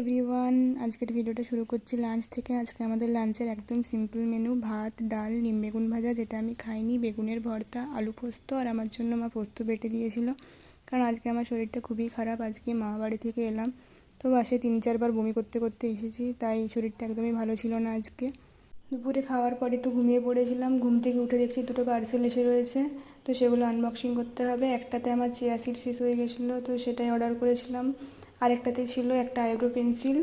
Everyone, আজকের ভিডিওটা শুরু করছি লাঞ্চ থেকে। আজকে আমাদের লাঞ্চের একদম সিম্পল মেনু, ভাত, ডাল, নিম বেগুন ভাজা, যেটা আমি খাইনি, বেগুনের ভর্তা, আলু পোস্ত, আর আমার জন্য মা পোস্ত বেটে দিয়েছিল। কারণ আজকে আমার শরীরটা খুবই খারাপ। আজকে মা বাড়ি থেকে এলাম, তো বাসে 3-4 বার বমি করতে করতে এসেছি, তাই শরীরটা একদমই ভালো ছিল না আজকে। দুপুরে খাওয়ার পরে তো ঘুমিয়ে পড়েছিলাম। ঘুম থেকে উঠে দেখছি 2টো পার্সেল এসে রয়েছে, তো সেগুলো আনবক্সিং করতে হবে। একটাতে আমার চিয়া সিড শেষ হয়ে গেছিলো, তো সেটাই অর্ডার করেছিলাম। আরেকটাতে ছিল একটা আইব্রো পেন্সিল,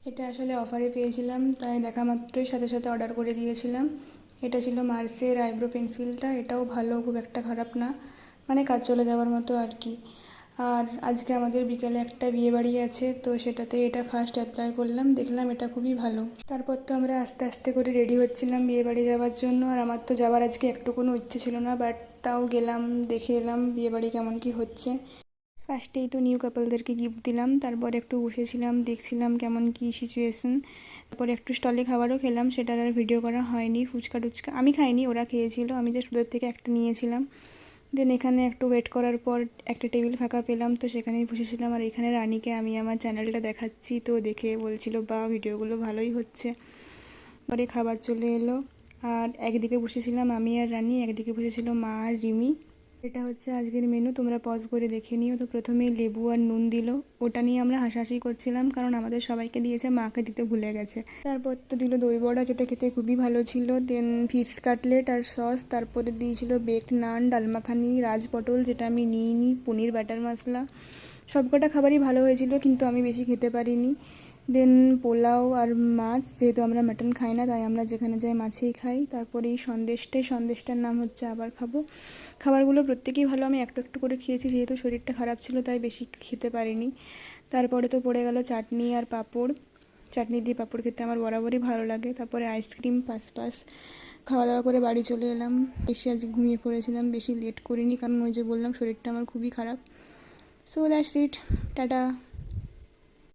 এটা আসলে অফারে পেয়েছিলাম, তাই দেখা মাত্রই সাথে সাথে অর্ডার করে দিয়েছিলাম। এটা ছিল মার্সের আইব্রো পেন্সিলটা, এটাও ভালো, খুব একটা খারাপ না, মানে কাজ চলে যাওয়ার মতো আর কি। আর আজকে আমাদের বিকেলে একটা বিয়েবাড়ি আছে, তো সেটাতে এটা ফার্স্ট অ্যাপ্লাই করলাম, দেখলাম এটা খুবই ভালো। তারপর তো আমরা আস্তে আস্তে করে রেডি হচ্ছিলাম বিয়েবাড়ি যাওয়ার জন্য। আর আমার তো যাওয়ার আজকে একটু কোনো ইচ্ছে ছিল না, বাট তাও গেলাম, দেখে এলাম বিয়েবাড়ি কেমন কি হচ্ছে। ফার্স্টেই তো নিউ কাপলদেরকে গিফট দিলাম, তারপর একটু বসেছিলাম, দেখছিলাম কেমন কি সিচুয়েশন। তারপর একটু স্টলে খাবারও খেলাম, সেটার আর ভিডিও করা হয়নি। ফুচকা টুচকা আমি খাইনি, ওরা খেয়েছিল, আমি জাস্ট ওদের থেকে একটা নিয়েছিলাম। দেন এখানে একটু ওয়েট করার পর একটা টেবিল ফাঁকা পেলাম, তো সেখানেই বসেছিলাম। আর এখানে রানীকে আমি আমার চ্যানেলটা দেখাচ্ছি, তো দেখে বলছিল বা ভিডিওগুলো ভালোই হচ্ছে। পরে খাবার চলে এলো, আর একদিকে বসেছিলাম আমি আর রানী, একদিকে বসেছিল মা আর রিমি। এটা হচ্ছে আজকের মেনু, তোমরা পজ করে দেখে নিও। তো প্রথমেই লেবু আর নুন দিল, ওটা নিয়ে আমরা হাসাহাসি করছিলাম, কারণ আমাদের সবাইকে দিয়েছে, মাকে দিতে ভুলে গেছে। তারপর তো দিল দই বড়া, যেটা খেতে খুবই ভালো ছিল। দেন ফিশ কাটলেট আর সস, তারপরে দিয়েছিল বেকড নান, ডাল মাখানি, রাজ পটল, যেটা আমি নিইনি, পনির বাটার মশলা। সবকটা খাবারই ভালো হয়েছিল, কিন্তু আমি বেশি খেতে পারিনি। দেন পোলাও আর মাছ, যেহেতু আমরা মাটন খাই না, তাই আমরা যেখানে যাই মাছই খাই। তারপরে এই সন্দেশটার নাম হচ্ছে আবার খাবো। খাবারগুলো প্রত্যেকেই ভালো, আমি একটু একটু করে খেয়েছি, যেহেতু শরীরটা খারাপ ছিল তাই বেশি খেতে পারিনি। তারপরে তো পড়ে গেল চাটনি আর পাঁপড়। চাটনি দিয়ে পাঁপড় খেতে আমার বরাবরই ভালো লাগে। তারপরে আইসক্রিম, পাস খাওয়া দাওয়া করে বাড়ি চলে এলাম। এসে আজ ঘুমিয়ে পড়েছিলাম, বেশি লেট করিনি, কারণ ওই যে বললাম শরীরটা আমার খুবই খারাপ। So that's it, tata.